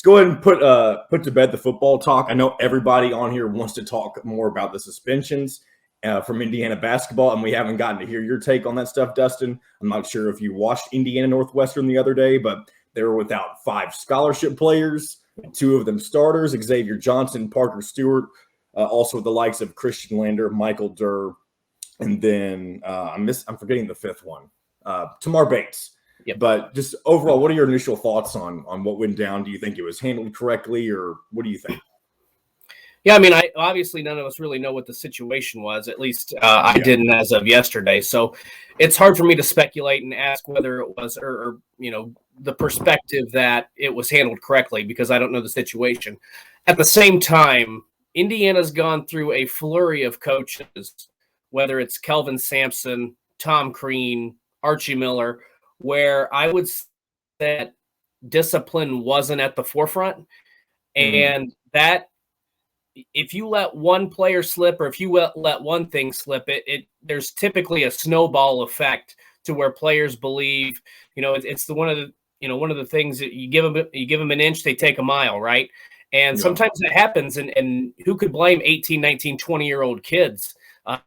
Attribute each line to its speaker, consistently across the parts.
Speaker 1: let's go ahead and put to bed the football talk. I know everybody on here wants to talk more about the suspensions from Indiana basketball, and we haven't gotten to hear your take on that stuff, Dustin. I'm not sure if you watched Indiana Northwestern the other day, but they were without 5 scholarship players, 2 of them starters, Xavier Johnson, Parker Stewart, also the likes of Christian Lander, Michael Durr, and then I'm forgetting the 5th one, Tamar Bates.
Speaker 2: Yep.
Speaker 1: But just overall, what are your initial thoughts on what went down? Do you think it was handled correctly, or what do you think?
Speaker 2: Yeah, I mean, obviously none of us really know what the situation was. At least I didn't as of yesterday. So it's hard for me to speculate and ask whether it was or the perspective that it was handled correctly because I don't know the situation. At the same time, Indiana's gone through a flurry of coaches, whether it's Kelvin Sampson, Tom Crean, Archie Miller, where I would say that discipline wasn't at the forefront. And that if you let one player slip or if you let one thing slip, there's typically a snowball effect to where players believe, it's one of the things that you give them an inch, they take a mile, right? And sometimes that happens. And who could blame 18, 19, 20-year-old kids?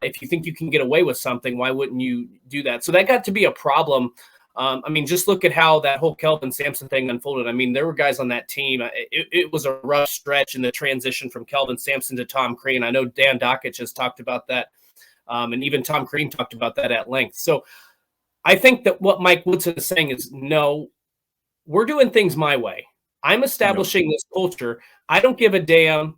Speaker 2: If you think you can get away with something, why wouldn't you do that? So that got to be a problem. I mean, just look at how that whole Kelvin Sampson thing unfolded. I mean, there were guys on that team. It was a rough stretch in the transition from Kelvin Sampson to Tom Crean. I know Dan Dockich has talked about that, and even Tom Crean talked about that at length. So I think that what Mike Woodson is saying is, no, we're doing things my way. I'm establishing this culture. I don't give a damn.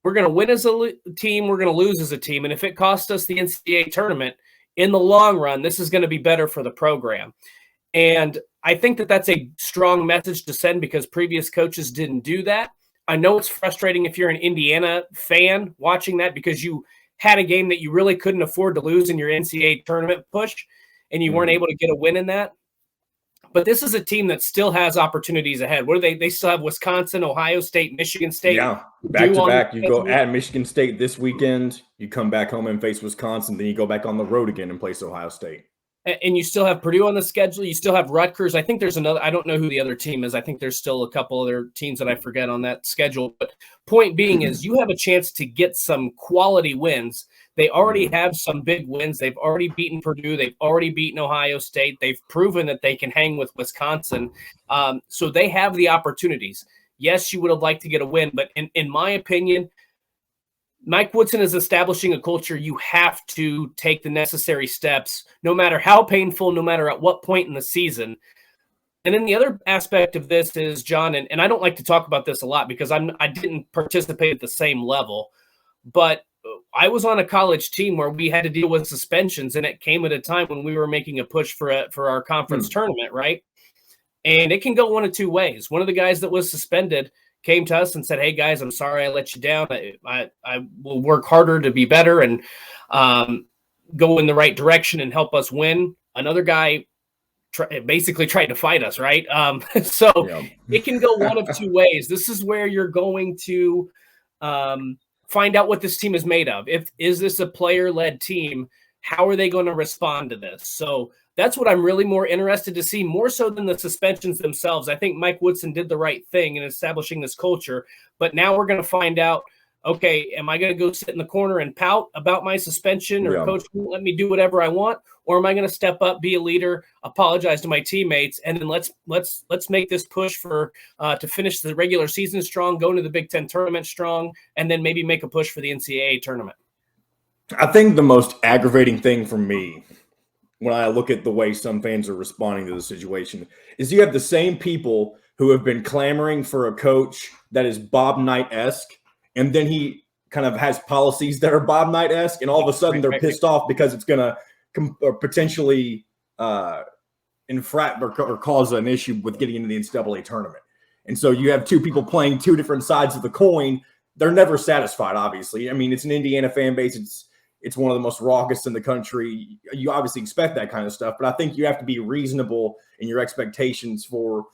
Speaker 2: We're going to win as a team. We're going to lose as a team. And if it costs us the NCAA tournament, in the long run, this is going to be better for the program. And I think that that's a strong message to send because previous coaches didn't do that. I know it's frustrating if you're an Indiana fan watching that because you had a game that you really couldn't afford to lose in your NCAA tournament push and you weren't able to get a win in that. But this is a team that still has opportunities ahead. What are they? They still have Wisconsin, Ohio State, Michigan State.
Speaker 1: Yeah, back to back. You go at Michigan State this weekend. You come back home and face Wisconsin. Then you go back on the road again and face Ohio State.
Speaker 2: And you still have Purdue on the schedule. You still have Rutgers. I think there's another. I don't know who the other team is. I think there's still a couple other teams that I forget on that schedule. But point being is you have a chance to get some quality wins. They already have some big wins. They've already beaten Purdue. They've already beaten Ohio State. They've proven that they can hang with Wisconsin. So they have the opportunities. Yes, you would have liked to get a win. But in my opinion, Mike Woodson is establishing a culture. You have to take the necessary steps, no matter how painful, no matter at what point in the season. And then the other aspect of this is, John, and I don't like to talk about this a lot because I didn't participate at the same level, but I was on a college team where we had to deal with suspensions, and it came at a time when we were making a push for our conference tournament, right? And it can go one of two ways. One of the guys that was suspended came to us and said, "Hey guys, I'm sorry I let you down. I will work harder to be better and go in the right direction and help us win." Another guy basically tried to fight us, right? It can go one of two ways. This is where you're going to find out what this team is made of. Is this a player-led team? How are they going to respond to this? So that's what I'm really more interested to see, more so than the suspensions themselves. I think Mike Woodson did the right thing in establishing this culture, but now we're going to find out, okay, am I going to go sit in the corner and pout about my suspension or coach won't let me do whatever I want? Or am I going to step up, be a leader, apologize to my teammates, and then let's make this push for to finish the regular season strong, go into the Big Ten tournament strong, and then maybe make a push for the NCAA tournament?
Speaker 1: I think the most aggravating thing for me when I look at the way some fans are responding to the situation is you have the same people who have been clamoring for a coach that is Bob Knight-esque, and then he kind of has policies that are Bob Knight-esque, and all of a sudden they're pissed off because it's going to potentially infract or cause an issue with getting into the NCAA tournament. And so you have two people playing two different sides of the coin. They're never satisfied, obviously. I mean, it's an Indiana fan base. It's one of the most raucous in the country. You obviously expect that kind of stuff, but I think you have to be reasonable in your expectations for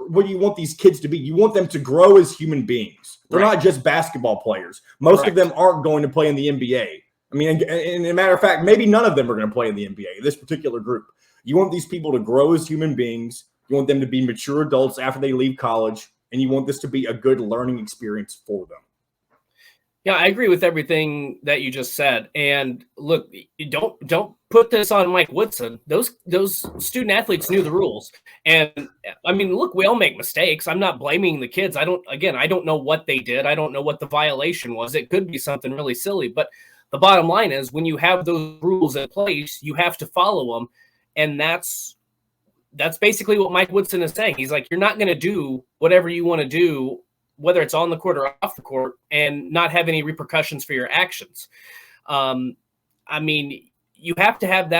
Speaker 1: what do you want these kids to be. You want them to grow as human beings. They're not just basketball players. Most of them aren't going to play in the NBA. I mean, and a matter of fact, maybe none of them are going to play in the NBA, this particular group. You want these people to grow as human beings. You want them to be mature adults after they leave college. and you want this to be a good learning experience for them.
Speaker 2: Yeah, I agree with everything that you just said. And look, you don't put this on Mike Woodson. Those student athletes knew the rules. And I mean, look, we all make mistakes. I'm not blaming the kids. I don't know what they did. I don't know what the violation was. It could be something really silly. But the bottom line is, when you have those rules in place, you have to follow them. And that's basically what Mike Woodson is saying. He's like, you're not going to do whatever you want to do, whether it's on the court or off the court, and not have any repercussions for your actions. I mean, you have to have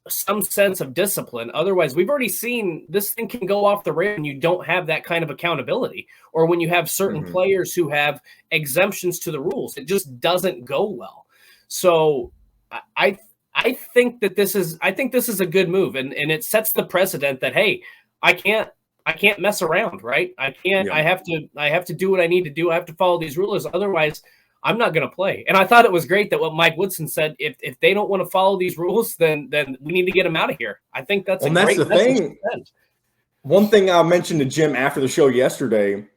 Speaker 2: some sense of discipline. Otherwise, we've already seen this thing can go off the rail when you don't have that kind of accountability, or when you have certain players who have exemptions to the rules. It just doesn't go well. So I think this is a good move, and it sets the precedent that, hey, I can't mess around, right? I can't. Yeah. I have to do what I need to do. I have to follow these rules. Otherwise, I'm not going to play. And I thought it was great that what Mike Woodson said, if they don't want to follow these rules, then we need to get them out of here. I think that's a great message.
Speaker 1: One thing I mentioned to Jim after the show yesterday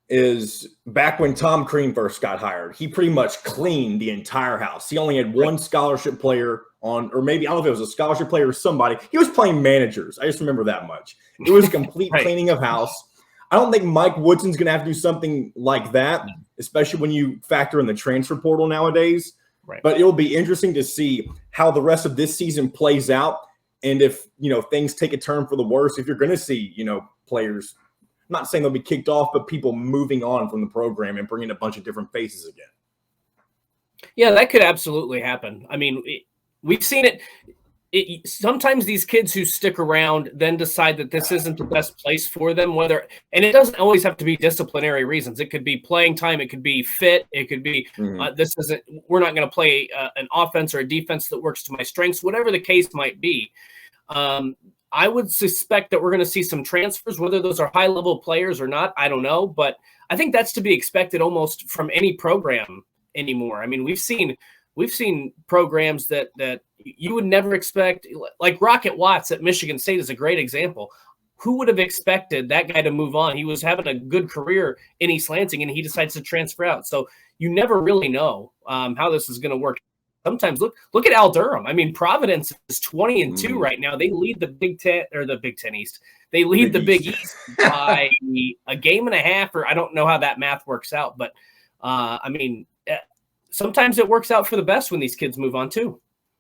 Speaker 1: is back when Tom Crean first got hired, he pretty much cleaned the entire house. He only had one scholarship player on, or maybe, I don't know if it was a scholarship player or somebody. He was playing managers. I just remember that much. It was complete cleaning of house. I don't think Mike Woodson's going to have to do something like that, especially when you factor in the transfer portal nowadays.
Speaker 2: Right.
Speaker 1: But it will be interesting to see how the rest of this season plays out. And if, things take a turn for the worse, if you're going to see, players, I'm not saying they'll be kicked off, but people moving on from the program and bringing a bunch of different faces again.
Speaker 2: Yeah, that could absolutely happen. I mean, we've seen it. Sometimes these kids who stick around then decide that this isn't the best place for them, and it doesn't always have to be disciplinary reasons. It could be playing time. It could be fit. It could be, we're not going to play an offense or a defense that works to my strengths, whatever the case might be. I would suspect that we're going to see some transfers, whether those are high-level players or not. I don't know, but I think that's to be expected almost from any program anymore. I mean, we've seen programs that you would never expect, like Rocket Watts at Michigan State is a great example. Who would have expected that guy to move on? He was having a good career in East Lansing, and he decides to transfer out. So you never really know how this is going to work. Sometimes look at Al Durham. I mean, Providence is 20-2 right now. They lead the Big Ten, or the Big Ten East. They lead the Big East by a game and a half, or I don't know how that math works out. But I mean, sometimes it works out for the best when these kids move on too.